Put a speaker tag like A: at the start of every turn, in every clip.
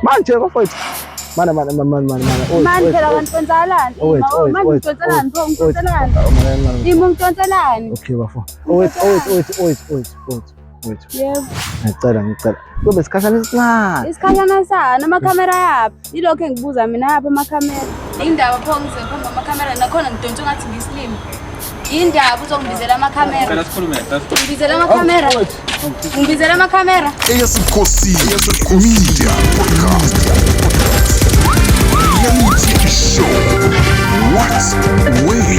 A: manje bafowethu mana
B: manje phela kanti kwenzakalani manje untshontshelani pho untshontshelani untshontshelani
A: okay bafo wait
B: yebo
A: ngicela kube isikhashana esincane
B: isikhashana sana amakhamera yaphi yilokho engibuza mina yaphi amakhamera indaba pho ngizophamba amakhamera nakhona ngidontshe ngathi ngisilimi indaba uzongibizela amakhamera ngibizela amakhamera
C: eyasikhosi media podcast Reality show what way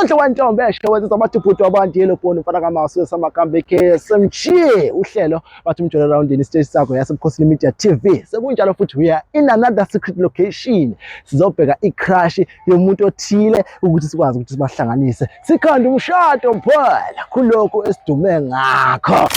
A: Donhle wantombe esho bathi ubhuti wabantu yelo phone ufana kamaso samakambe KSMG uhlelo bathi umjolo roundini stage sakho yasebukhosini media TV sekunjalo futhi we are in another secret location sizobheka icrush yomuntu othile ukuthi sikwazi ukuthi sibahlanganise sikhanda umshado mphela kuloko esidume ngakho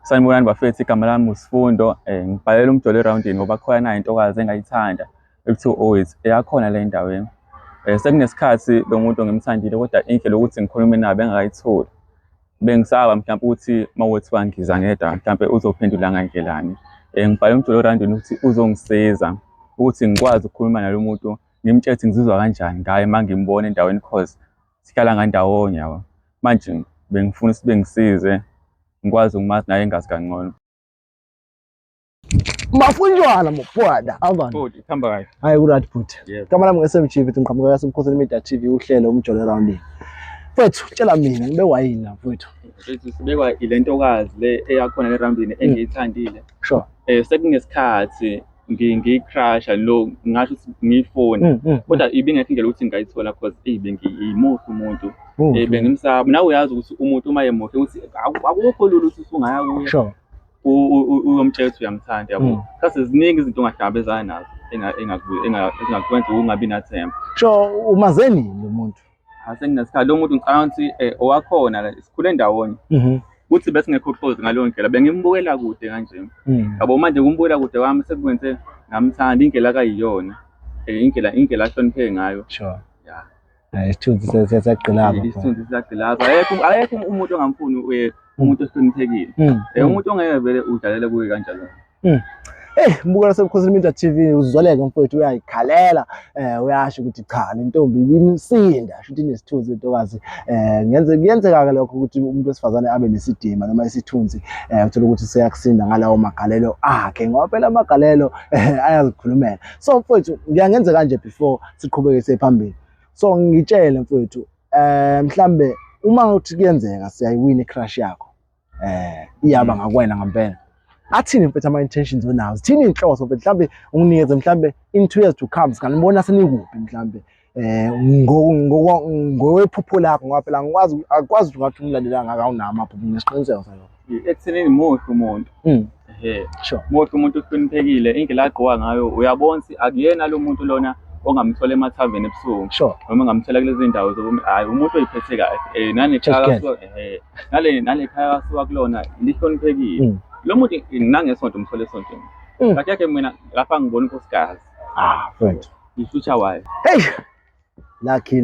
D: Sanibonani bafethu igama lami uSifundo ngibhalela umjolo roundini ngoba khona nayo intokazi engayithanda ekuthiwa always eyakhona le ndaweni sekunesikhathi lo muntu ngimthandile kodwa indlela ukuthi ngikhulume nabe engakayitholi bengisaba mhlawumbe ukuthi mawethiwa ngiza ngedwa mhlawumbe uzophendula ngandlelani ngibhalela umjolo roundini ukuthi uzongisiza ukuthi ngikwazi ukukhuluma nalo muntu ngimtshele ngizizwa kanjani ngaye mangimbona endaweni cause sihlala ngandawonye yabo manje bengifuna ukuthi bengisize ngikwazi ukumazi naye engazi kangcono
A: mafunjwana mfowada avana
D: futhi khamba kahle
A: hayi uright futhi
D: Yebo.
A: igama lami ngeSMG mfethu ngiqhamuka yasebukhosini media TV uhlelo umjolo roundini mfethu tshela mina ngibe wayini mfethu
D: sibekwa ilentokazi le eyakhona le roundini engiyithandile
A: sure
D: sekunesikhathi ngicrusha lo ngasho ukuthi ngifone kodwa ibingekho indlela ukuthi ngayithola because bengiyimuhle umuntu bengimsaba nawe uyazi ukuthi umuntu uma emuhle ukuthi akukho lula ukuthi usungaya kuye
A: sure
D: uyomtshela ukuthi uyamthanda yabo kasi ziningi izinto ongahlangabezana nazo engakwenza ungabi nathemba
A: sure umazeni lo muntu
D: asenginesikhathi lo muntu ngicabanga ukuthi owakhona la sikhule ndawonye uthi bese ngekho close ngaleyo ndlela bengimbukela kude kanje yabo manje kumbukela kude wami sekwenze ngamthanda indlela akayiyona indlela ahloniphe ngayo
A: sure
D: yeah
A: isithunzi sesiyagqilaza
D: isithunzi siyagqilaza ayekho umuntu ongamfuni umuntu ohloniphekile umuntu ongeke vele udlalela kuye kanjalo
A: mbukela sebukhosini media TV uzoleka mfowethu uyayikhalela uyasho ukuthi cha lentombi ibimsinda futhi inesithunzi intokazi kuyenzeka lokho ukuthi umuntu wesifazane abe nesidima noma isithunzi uthola ukuthi seyakusinda ngalawo magalelo akhe ngoba phela amagalelo ayazikhulumela so mfowethu ngiyangenza kanje before siqhubeke phambili so ngitshele mfowethu mhlambe uma uthi kuyenzeka siyayiwina icrush yakho iyaba ngakwena ngempela athini mfethu ama intentions onazo thini inhloso mfethu mhlambe unginikeze mhlambe in 2 years to come sikanibona senikuphi mhlambe ngowephupho lakho ngoba phela akwazi ukuthi umlandela ngaka unama amaphupho nesiqiniseko sakho
D: ekuthenini muhle umuntu
A: sure
D: muhle umuntu ohloniphekile indlela agqoka ngayo uyabona ukuthi akuyena lo muntu lona ongamthola emathaveni ebusuku
A: sure
D: noma ngamthola kulezi ndawo zokuthi hayi umuntu oyiphethe kahle nanekhaya nale khaya kasuka kulona lihloniphekile lo muntu nangesonto umthole esontweni kathi yakhe mina lapha ngibona unkosikazi
A: mfethu
D: i-future wife
A: hey lucky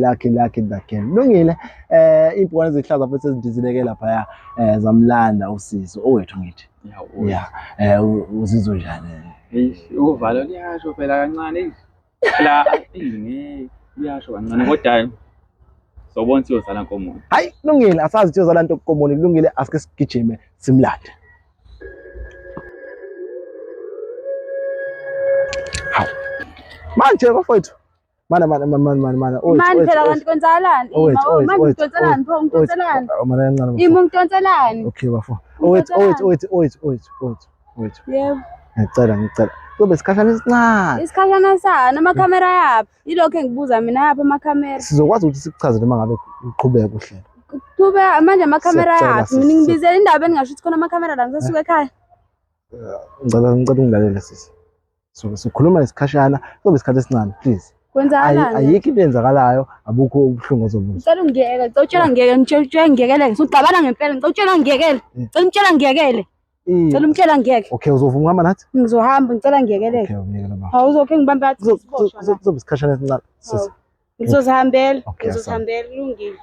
A: lungile impukane ezihlaza futhi ezindizileke lapha zamlanda usizo owethu ngithi uzizwe njani
D: uvalo liyasho phela kancane la liyasho kancane kodwa sobona siyozala nkomo
A: hayi lungile asazi siyozala into komoni kulungile asike sigijime simlande manje bafowethu mana
B: manje phela kanti kwenzakalani manje untshontshelani pho untshontshelani untshontshelani
A: okay bafo wait
B: yebo
A: ngicela kube isikhashana esincane
B: isikhashana sana amakhamera yaphi yilokho engibuza mina yaphi amakhamera
A: sizokwazi ukuthi sikuchazele uma ngabe uqhubeka uhlelo
B: kube manje amakhamera yaphi mina ngibizela indaba engingasho ukuthi khona amakhamera la ngisasuka ekhaya
A: ngicela ungilalele sisi sikhuluma isikhashana kuzobe isikhathi esincane please.
B: Kwenzakalani?
A: Ayikho into eyenzakalayo, abukho ubuhlungu ozobuza.
B: Ngicela ungiyekele, ngicela utshela ngiyekele, ngitshela ngiyekele. Suxabana ngempela, ngicela utshela ngiyekele. Ngicela utshela ngiyekele. Ngicela umtshela ngiyeke.
A: Okay, uzovuma uhamba nathi?
B: Ngizohamba, ngicela ngiyekele.
A: Okay, ngiyekela baba.
B: Awuzokhe ngibambe athi
A: Kuzobe isikhashana esincane.
B: ngizozihambela,
A: Okay,
B: ngizozihambela kulungile.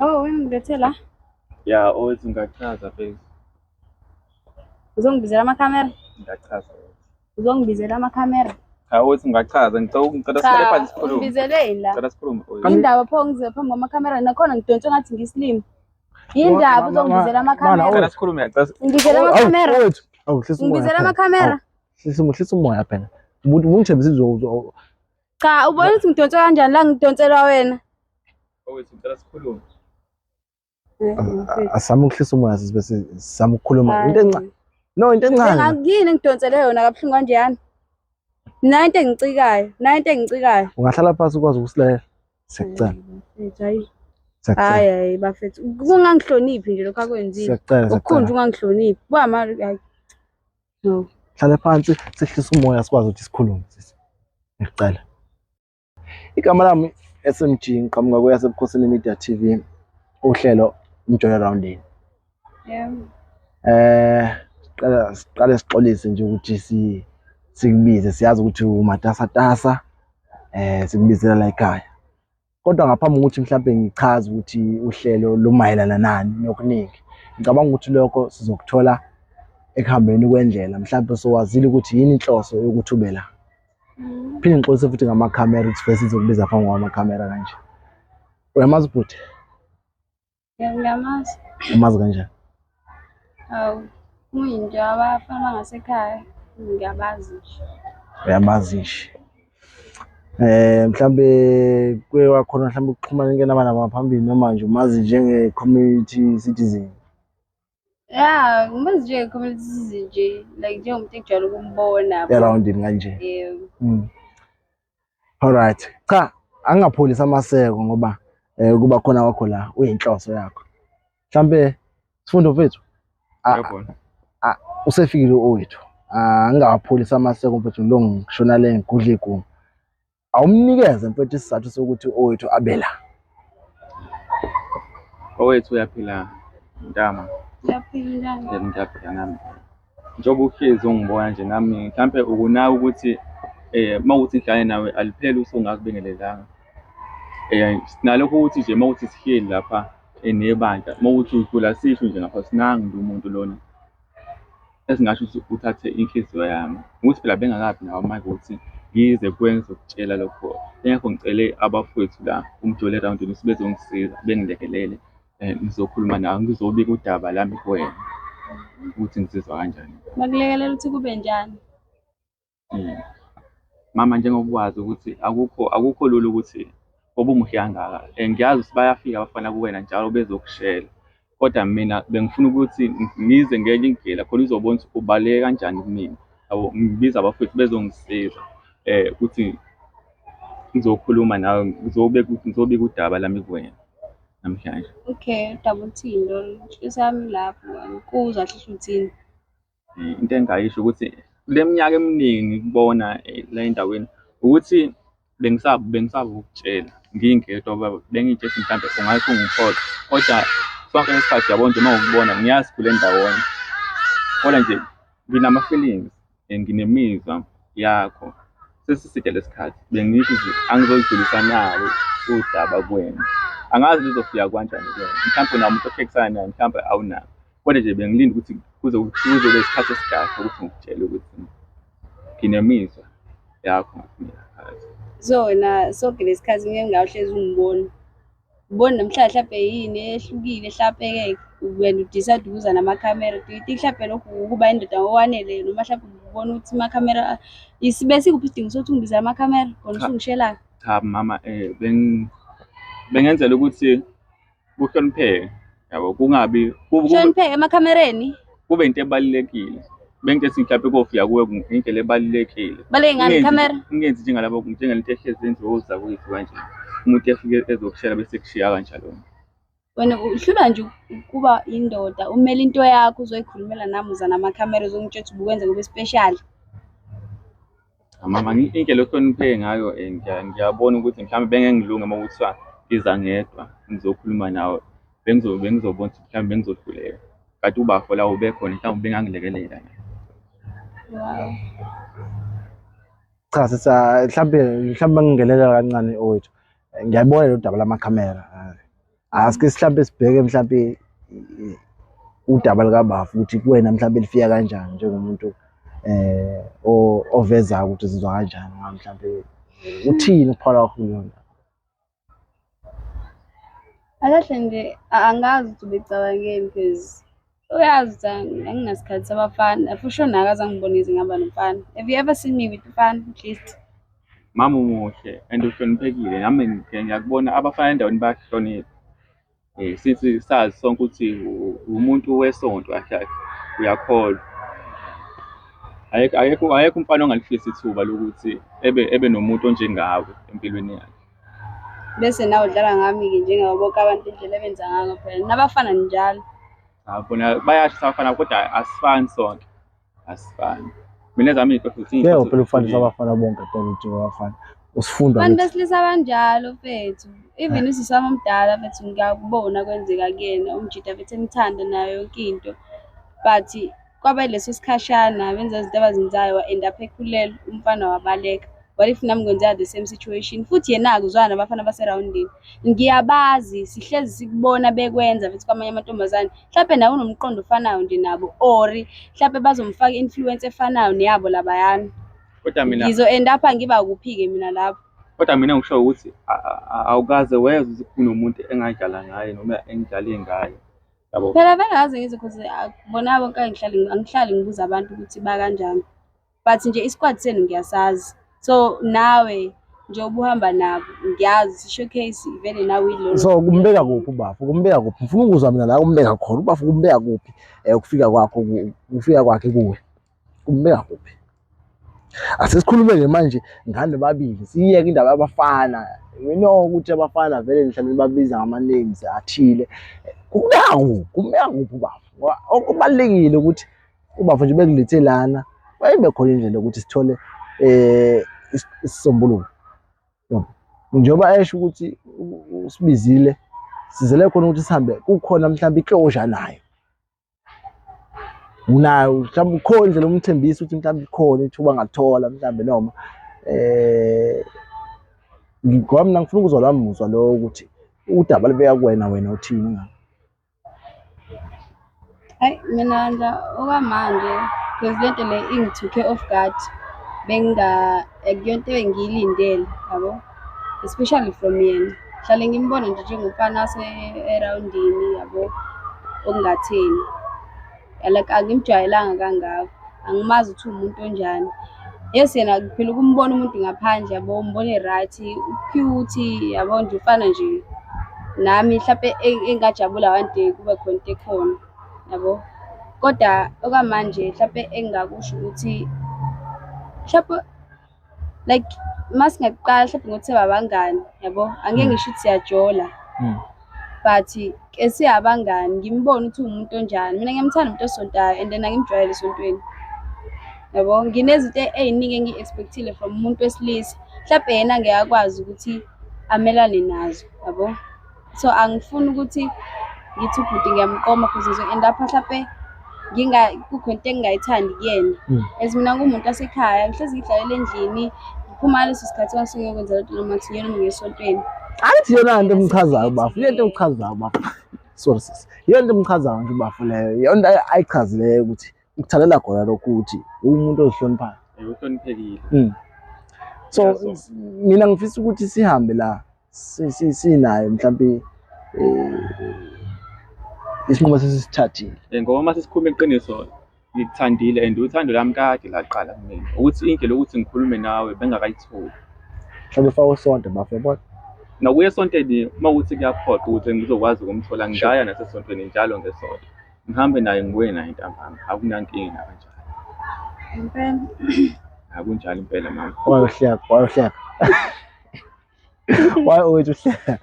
B: Oh, wena ngilethela.
D: Ya, always ungachaza phase.
B: Uzongibizela amakhamera?
D: Ungachaza.
B: Uzongibizela amakhamera?
D: Always ungachaza. Ngicela sikhale phansi sikhulume.
B: Ungibizeleni la.
D: Ngicela sikhulume.
B: Indaba pho ngize phambi kwamakhamera nakhona ngidontshe ngathi ngiyisilimi. Yindaba uzongibizela amakhamera.
D: Ngicela sikhulume.
B: Ngibizela amakhamera.
A: Hlisa umoya.
B: Ngibizela amakhamera.
A: Hlisa umoya phela. Ungithembisa izwo.
B: Cha, ubona ukuthi ngidontshe kanjani la ngidontsela wena?
D: Always ngicela sikhulume.
A: Asami ukuhlisa umoya bese sisama ukukhuluma into encane. No, into encane.
B: Ngakini ngidonsele yona kabuhlungu kanjani? Nayo into engicikayo, nayo into engicikayo.
A: Ungahlala phansi ukwazi ukusilela. Siyacela.
B: Hayi.
A: Siyacela.
B: Hayi bafethu. Kungangihloniphi nje lokho akwenzile.
A: Siyacela.
B: Ukukhunja ungangihloniphi. Bama hayi. No.
A: Hlala phansi sihlisa umoya sikwazi ukuthi sikhulume sisi. Ngicela. Igama lami SMG ngiqhamuka kweyasebukhosini Media TV. Uhlelo Enjoy Around in. Siqale sixolise nje ukuthi sikubize siyazi ukuthi umatasatasa sikubizela la ekhaya. Kodwa ngaphambi kokuthi mhlawumbe ngichaze ukuthi uhlelo lumayelana nani nokuningi. Ngicabanga ukuthi lokho sizokuthola ekuhambeni kwendlela mhlawumbe sowazile ukuthi yini inhloso yokuthi ube la. Phinde ngixolise futhi ngamakhamera ukuthi first sizokubiza phambi kwamakhamera kanje. Uyamazi futhi?
B: Ngiyamazi.
A: Umazi kanjani?
B: Awu, uyinto abafana ngasekhaya. Ngiyabazi nje.
A: Uyamazi nje. Mhlambe kwakhona mhlambe ukuxhumana ngenaba nabaphambili noma nje umazi njenge community citizen.
B: Yeah, ngimazi nje community citizen nje, like nje umuntu ekujwayele ukumbona.
A: Around in kanje.
B: Yeah.
A: Alright. Cha, angapholisa amaseko ngoba kuba khona wakho la uyinhloso yakho. Mhlambe sifundo mfethu.
D: Yabona.
A: Usefikile owethu. Angapholisa amaseko mfethu lo ngishona le ngigudla iguma. Awumnikeze mfethu isizathu sokuthi owethu abela.
D: Owethu uyaphila ntama.
B: Uyaphila njani?
D: Ngiyaphila nami. Njengoba uhlezi ungibona nje nami mhlambe ukunaka ukuthi mawuthi idlane nawe aliphele usungakubingelelanga. Sinalokho ukuthi nje mawuthi sihleli lapha nebandla mawuthi uthula sisho nje ngapha sinanga umuntu lona esingasho ukuthi uthathe inhliziyo yami ukuthi phela bengakabi nawo manje ukuthi ngize kwenza ukutshela lokho engekho ngicele abafowethu la umjoli around ukuthi bezongisiza bengilekelele ngizokhuluma nawe ngizobika udaba lami kuwena ukuthi ngizizwa kanjani
B: bakulekelela ukuthi kube njani.
D: Mama njengoba wazi ukuthi akukho lula ukuthi ngoba umuhle kangaka ngiyazi ukuthi bayafika abafana kuwena njalo bezokushela kodwa mina bengifuna ukuthi ngize ngenye indlela khona uzobona ukuthi ubaleke kanjani kumina abo ngibiza abafowethu bezongisiza ukuthi ngizokhuluma nawe ngizobika udaba lami kuwena namhlanje.
B: Okay, udaba uthini lo sami lapho ngikuzwa hlisha uthini.
D: Into engayisho ukuthi leminyaka eminingi kubona la endaweni ukuthi bengisaba ukutshela ngingedwa baba bengitshela mhlambe ungathi ungiphoqa kodwa sonke lesikhathi yabona nje mawukubona ngiyazi kule ndawona kodwa nje nginama feelings nginemizwa yakho sesiside lesikhathi bengisho nje angizodlulisa nawe udaba kuwena angazi lizofika kanjani kuwena mhlambe nami umuntu ohlekisana naye mhlambe awunako kodwa nje bengilinda ukuthi kuzobe isikhathi esikahle ukuthi ngikutshele ukuthi nginemizwa yakho ngaphakathi.
B: Zona sonke lesikhathi ngeke ngawuhlezi ungibona. Ubona namhlanje mhlawumbe yini ehlukile mhlawumbe ke wena udecide ukuza namakhamera. Do you think mhlawumbe lokhu ukuba indoda owanele noma mhlawumbe ubona ukuthi amakhamera isibe sikuphi isidingo sokuthi ungibizele amakhamera khona usungishelayo.
D: Cha mama, bengenzela ukuthi kuhlonipheke, yabo, kungabi
B: Hlonipheke emakhamereni.
D: kube into ebalulekile. Bengeke ethi mhlawumbe kofika kuwe indlela ebalulekile.
B: Baleke ngani ikhamera?
D: Ungenzi njengalabo njengalento ehlezi yenziwa ozakwethu kanje. Umuntu efike ezokushela bese kushiya kanjalo.
B: Wena uhlula nje ukuba indoda, umele into yakho uzoyikhulumela nami uza namakhamera uzongitshela ubukwenza kube special.
D: Mama, indlela ohlonipheke ngayo ngiyabona ukuthi mhlawumbe bengengilunga uma kuthiwa iza ngedwa ngizokhuluma nawe. Bengizobona ukuthi mhlawumbe bengizohluleka. Kanti ubafo la ubekhona mhlawumbe bengangilekelela.
B: Wow.
A: Cha mhlawumbe ngingelela kancane owethu. Ngiyabona lo daba lamakhamera. Asike mhlawumbe sibheke mhlawumbe udaba likabafu ukuthi kuwena mhlawumbe lifika kanjani njengomuntu oveza ukuthi uzizwa kanjani mhlawumbe uthini ukuphawula kwakho kuyona.
B: Akahle nje angazi ukuthi ubecabangeni because uyazi ukuthi anginasikhathi sabafana. For sure nakaze angibonize ngihamba nomfana. Have you ever seen me with umfana at least?
D: Mama umuhle and uhloniphekile. Nami ngiyakubona abafana endaweni bayahlonipha. Sithi sazi sonke ukuthi umuntu wesonto kahle uyakholwa. Ayekho umfana ongalifisa ithuba lokuthi ebe nomuntu onjengawe empilweni yakhe.
B: Bese nawe udlala ngami-ke njengabo bonke abantu indlela ebenza ngayo phela. Nabafana njalo.
D: Bona bayasho abafana kodwa asifani sonke. Asifani. Mina zami into futhi
A: Phela ufanele abafana bonke phela ukuthi abafana. Usifunda
B: Abantu besilisa banjalo fethu. Even usisama omdala fethu ngiyakubona kwenzeka kuyena umjida fethu emthanda nayo yonke into. But kwaba leso sikhashana benza izinto abazenzayo wa-end up ekhulelwe umfana wabaleka. What if nami ngenzeka the same situation? Futhi yena kuzwana nabafana baseroundini. Ngiyabazi sihlezi sikubona bekwenza fethu kwamanye amantombazane. Mhlawumbe nawe unomqondo ofanayo nje nabo or mhlawumbe bazomfaka influence efanayo neyabo labayana.
D: kodwa mina
B: Ngizo-end up ngiba kuphi-ke mina lapho.
D: kodwa mina ngisho ukuthi awukaze wezwe ukuthi kunomuntu engadlala ngaye noma engidlale ngaye. Yabo.
B: Phela vele ngaze ngizwe ukuthi bona bonke angihlali ngibuza abantu ukuthi bakanjani. But nje isquad senu ngiyasazi. So nawe njengoba uhamba nabo ngiyazi showcase vele nawe yilo.
A: So kumbeka kuphi ubafu? Kumbeka kuphi? Ngifuna ukuzwa mina la kumbeka khona. Ubafu kumbeka kuphi? Ukufika kwakhe kuwe. Kumbeka kuphi? Asesikhulumeke manje ngane babili. Siyeke indaba yabafana. We know ukuthi abafana vele mhlawumbe babiza ngama names athile. Kumbeka kuphi ubafu? Okubalekile ukuthi ubafu nje bekulethe lana. Bayibe khona indlela ukuthi sithole isisombululo. Njengoba esho ukuthi usibizile sizele khona ukuthi sihambe kukhona mhlawumbe iclosure nayo. Unayo mhlawumbe ukhona indlela umthembisa ukuthi mhlawumbe ikhona ithuba ngathola mhlawumbe noma ngoba mina ngifuna ukuzwa lami muzwa lo ukuthi udaba libeka wena uthini ngayo.
B: Hayi mina nje okwamanje because lento le ingithuke off guard. Akuyonto engiyilindele yabo, especially from yena. Hlale ngimbona nje njengomfana eroundini yabo okungatheni. Like angimjwayelanga kangako, angimazi ukuthi umuntu onjani. Yes yena phela ukumbona umuntu ngaphandle yabo umbone right, cute yabo nje ufana nje nami mhlawumbe engajabula one day kube khona into ekhona yabo. Kodwa okwamanje mhlawumbe engakusho ukuthi mhlawumbe like masingaqala mhlawumbe ngokuthi abangani yabo, angeke ngisho ukuthi siyajola. But ke siyabangani ngimbona ukuthi umuntu onjani. Mina ngiyamthanda umuntu osontayo and then angimjwayele esontweni yabo. Nginezinto eziningi engi-expectile from umuntu wesilisa mhlawumbe yena ngeke akwazi ukuthi amelane nazo yabo. So angifuni ukuthi ngithi ubhuti ngiyamqoma because ngizo-end up mhlawumbe kukhona into engingayithandi kuyena. As mina ngumuntu asekhaya ngihlezi ngidlalela endlini ngiphuma leso sikhathi ngasuke ngiyokwenza lento noma kuthiwa ngiyesontweni.
A: Ayithi yona into emchazayo ubafu, into emchazayo ubafu. Sorry sis. Yonto emchazayo nje ubafu leyo. Yonto ayichazileyo ukuthi ukuthalela khona lokho ukuthi umuntu ozihloniphayo.
D: Uhloniphekile.
A: So mina ngifisa ukuthi sihambe la sinayo mhlawumbe isinqumo sesithathile.
D: Ngoba mase sikhuluma iqiniso ngikuthandile and uthando lami kade laqala kumina ukuthi indlela ukuthi ngikhulume nawe bengakayitholi.
A: Mhlawumbe ufake usonto bafebona.
D: Nakuye esontweni uma ukuthi kuyaphoqa ukuthi ngizokwazi ukumthola ngingaya nasesontweni njalo ngesonto. Ngihambe naye ngibuye naye ntambama. Akunankinga kanjalo.
B: Impela.
D: Akunjalo impela mama.
A: Wayohleka. Wayowethu uhleka.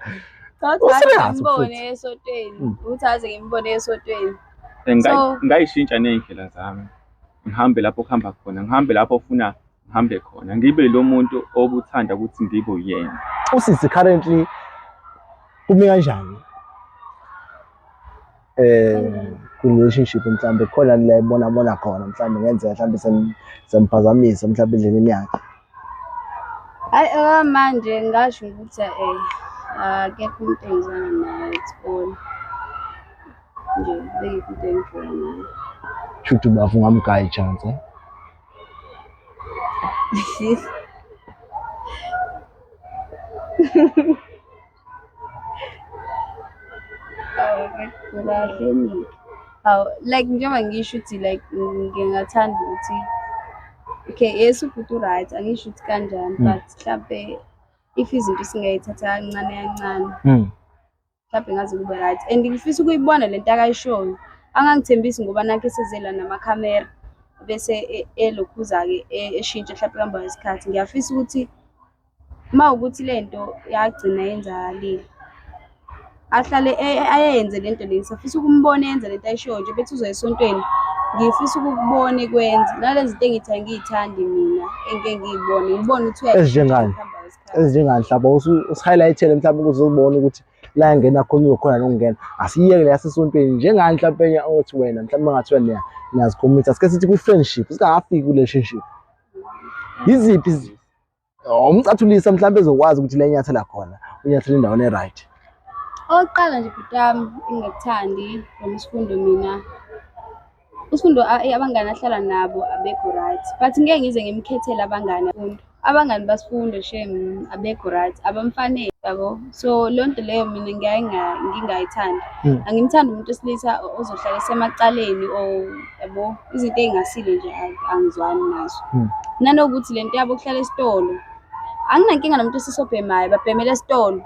B: Ngimbone esontweni. Uthathe ngimbone esontweni.
D: Ngayishintsha ney'ndlela zami. Ngihambe lapho kuhamba khona, ngihambe lapho ufuna ngihambe khona. Ngibe lo muntu obuthanda ukuthi ngibe uyena.
A: Usisi currently kume kanjani? Ku-relationship mhlawumbe khona la ebona khona mhlawumbe ngenzeka mhlawumbe semphazamisa mhlawumbe endleleni yakhe.
B: Hayi manje ngasho ukuthi akekho umuntu engizana naye esikole. Nje bekho into engifuna naye.
A: Shuthi bafu ngamgaya chance.
B: Like njengoba ngisho ukuthi like ngingathanda ukuthi okay ubhuti right angisho ukuthi kanjani but mhlawumbe if izinto singayithatha kancane mhlawumbe ngaze kube right and ngifisa ukuyibona lento akayishoyo angangithembisi ngoba nakhe sezela namakhamera bese elokhuza-ke eshintsha mhlawumbe kuhamba isikhathi. Ngiyafisa ukuthi uma ukuthi lento yagcina yenzakalile ahlale ayenze lento le safisa ukumbona yenza lento ayishoyo nje bethi uzoya esontweni ngifisa ukukubona ekwenza nalezi zinto engiyithandi mina engeke ngibone ukuthi
A: ezinjengani mhlawumbe usi-highlight-ele mhlawumbe ukuze uzobona ukuthi la engena khona uzokhona nokungena asiyeke la yasesontweni njengani mhlawumbe othi wena mhlawumbe engathiwa niyazikhommitha sike sithi kwi-friendship singakafiki ku-relationship yiziphi umcathulisa mhlawumbe ezokwazi ukuthi la enyathela khona unyathela endaweni e-right.
B: Oqala nje bhuti wami engingekuthandi noma isifundo mina isifundo abangani ahlala nabo abekho right but ngeke ngize ngimkhethele abangani basifundo shem abekho right abamfanele yabo so lonto leyo mina ngingayithandi angimthandi umuntu wesilisa ozohlala esemacaleni yabo izinto ey'ngasile nje angizwani nazo nanokuthi lento yabo kuhlala esitolo anginankinga nomuntu esisobhemayo babhemela esitolo.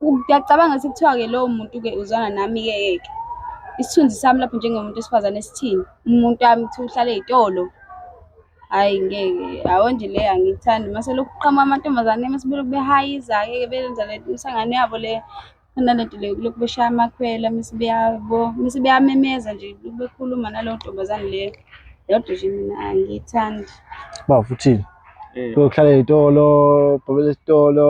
B: Ngiyacabanga sekuthiwa-ke lowo muntu-ke uzwana nami-ke isithunzi sami lapho njengomuntu wesifazane esithini umuntu wami kuthiwa uhlala ey'tolo hhayi ngeke awo nje leyo angiyithandi mase lokhu kuqhamuka amantombazane mase belokhu behayiza-ke benza lento imsangano yabo le nalento le lokhu beshaya amakhwela mase beyamemeza nje bekhuluma naleyo ntombazane leyo yodwa nje mina angiyithandi.
A: Bafu uthini? Uhlala ey'tolo, ubhebela esitolo,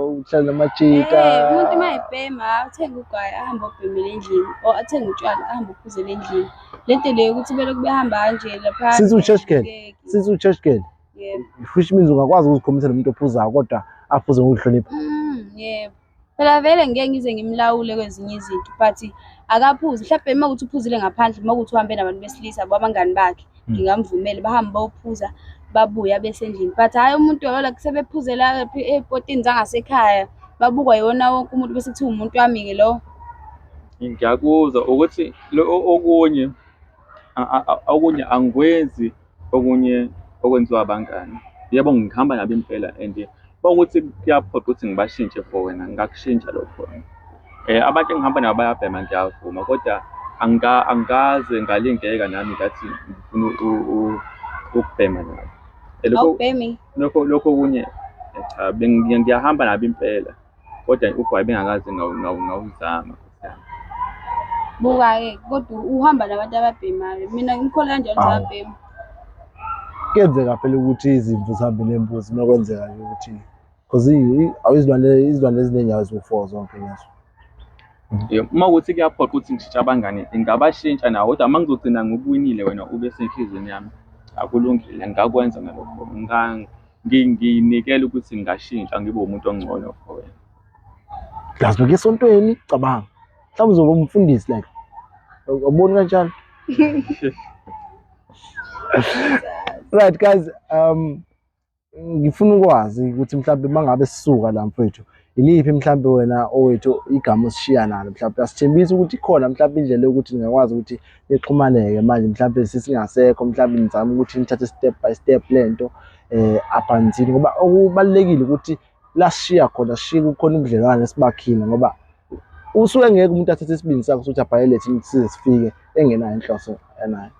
A: uhlala namajika.
B: Umuntu uma ebhema athenge ugwayi ahambe obhemela endlini or athenge utshwala ahambe uphuzela endlini. Lento leyo ukuthi belokhu behamba kanje lapha.
A: Since u-church girl.
B: Yebo.
A: Which means ungakwazi ukuzikhombisa nomuntu ophuzayo kodwa aphuze ngokuhlonipha.
B: Yebo. Phela vele ngeke ngize ngimlawule kwezinye izinto but akaphuze mhlawumbe uma kuthi uphuzile ngaphandle uma kuthi uhambe nabantu besilisa abangani bakhe ngingamvumela bahambe bophuza babuya besendlini but hhayi umuntu like sebephuzela ey'potini zangasekhaya babukwa yiwona wonke umuntu bese kuthiwa umuntu wami-ke lo.
D: Ngiyakuzwa ukuthi okunye angikwenzi okunye okwenziwa abangani. Yebo ngihamba nabo impela and ukuthi kuyaphoqa ukuthi ngibashintshe for wena ngakushintsha lokho. Abantu engihamba nabo bayabhema ngiyavuma kodwa angikaze ngalingeka nami ngathi ngifuna ukubhema nabo.
B: Awubhemi?
D: Lokho okunye cha ngiyahamba nabo impela kodwa ugwayi bengakaze ngawuzama.
B: Buka-ke kodwa uhamba nabantu ababhemayo mina ngikholwa kanjalo ngiyabhema.
A: Kuyenzeka phela ukuthi izimvu zihambe nembuzi uma kwenzeka nje ukuthi because izilwane ezinenyawo eziwu-4 zonke nazo.
D: Uma ukuthi kuyaphoqa ukuthi ngishintshe abangani ngingabashintsha nawo kodwa uma ngizogcina ngikuwinile wena ube senhlizweni yami akulungile ngakwenza ngalokho nginikela ukuthi ngingashintsha ngibe umuntu ongcono for wena.
A: Plus beke esontweni cabanga mhlawumbe uzoba umfundisi like ubona kanjalo. Right guys, ngifuna ukwazi ukuthi mhlawumbe mangabe sisuka la mfowethu iliphi mhlambe wena owethu igama osishiya nalo mhlambe asithembisa ukuthi ikhona mhlambe indlela yokuthi ningakwazi ukuthi nixhumaneke manje mhlambe sisingasekho mhlambe nizame ukuthi nithathe step by step lento aphansi ngoba okubalekile ukuthi la sishiya khona sishiye kukhona ubudlelwane esibakhile ngoba usuke ngeke umuntu athathe isibindi sakho ukuthi abhayele thina size sifike engenayo inhloso yanayo.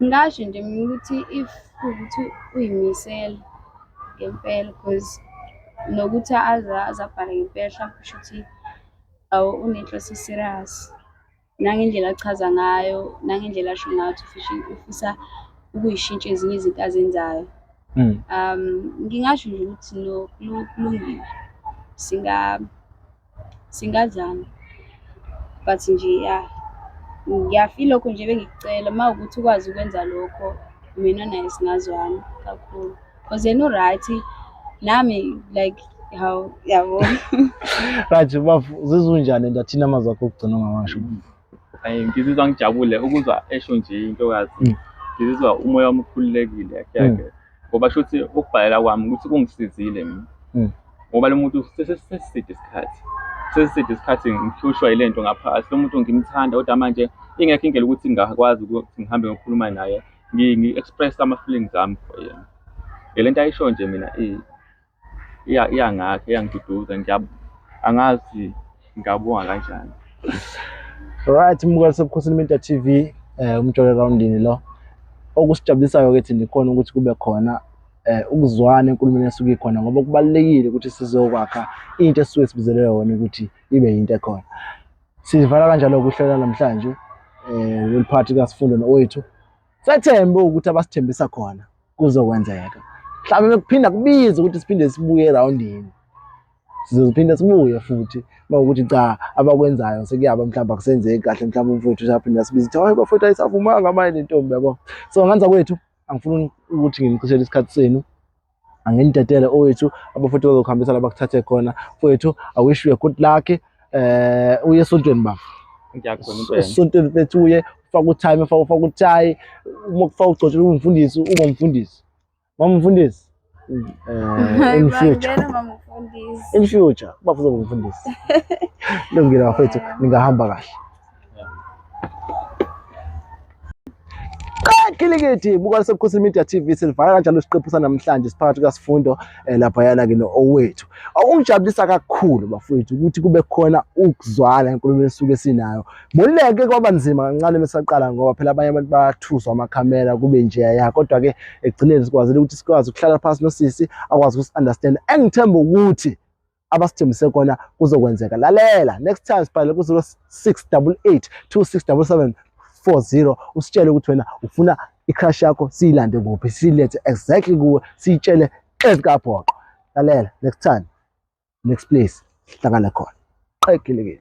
B: Ngingasho nje mina ukuthi if ukuthi uyimisele ngempela because nokuthi azabhala ngempela mhlawumbe kusho ukuthi unenhloso serious nangendlela achaza ngayo nangendlela asho ngayo ukuthi ufisa ukuyishintsha ezinye izinto azenzayo. Ngingasho nje ukuthi no kulungile singazama but nje ngiyafila lokho nje bengikucela uma ukuthi ukwazi ukwenza lokho mina naye singazwana kakhulu because yena u-right nami like yabo.
A: Right bafu uzizwa unjani ndathina amazwi akho okugcina ongawasho?
D: Ngizizwa ngijabule ukuzwa esho nje intokazi. Ngizizwa umoya wami ukhululekile yakhe ngoba shuthi ukubhalela kwami ukuthi kungisizile mina ngoba lo muntu sesiside isikhathi ngihlushwa yilento ngaphakathi. Lo muntu ngimthanda kodwa manje ingekho indlela ukuthi ngingakwazi ukuthi ngihambe ngikhuluma naye ngi-express ama-feelings ami for yena. Lento ayisho nje mina iyangakha iyangiduduza angazi ngiyabonga kanjani.
A: Right mbukeli seBukhosini Media TV umjolo erawundini lo okusijabulisayo ke thina ikhona ukuthi kube khona ukuzwana enkulumeni esuke ikhona ngoba kubalekile ukuthi sizokwakha into esisuke sibizele yona ukuthi ibe into ekhona. Sivala kanjalo ukuhlela namhlanje weliphathi kaSifundo nowethu. Sethembe ukuthi abasithembisa khona kuzokwenzeka. Mhlawumbe kuphinda kubize ukuthi siphinde sibuye erawundini. Sizophinda sibuye futhi mawukuthi cha abakwenzayo sekuyaba mhlawumbe akusenzeki kahle mhlawumbe umfowethu usaphinda sibize ukuthi hayi bafowethu ayisavumanga manje intombi yabo. So nganza kwethu angifuni ukuthi ngimchithele isikhathi senu. Angenidedele owethu abafowethu bazokuhambisa labakuthathe khona. Mfowethu I wish you a good luck. Uye esontweni bafu.
D: Ngiyakhona impela.
A: Esontweni bethu uye ufaka utime ufaka uthayi uma kufaka ugcotshela umfundisi uba umfundisi. Mama umfundisi. In future. In future bafuza ukufundisa. Lungile bafethu ningahamba kahle. Kilikithi buka seBukhosini Media TV silivana kanjalo isiqephu sanamhlanje siphakathi kaSifundo lapha yana ke no-owethu. Awungijabulisa kakhulu bafethu ukuthi kube khona ukuzwana enkulumeni esuke sinayo. Boleke kwaba nzima kancane mesaqala ngoba phela abanye abantu bathuswa amakhamera kube nje ya kodwa ke egcineni sikwazile ukuthi sikwazi ukuhlala phansi nosisi akwazi ukusi-understand. Engithemba ukuthi abasithembise khona kuzokwenzeka. Lalela next time sibhalele ku-0688 267740 usitshele ukuthi wena ufuna icrush yakho siyilande kuphi silethe exactly kuwe siyitshele ezikabhoqo. Lalela next time next place hlangana khona. Qekile.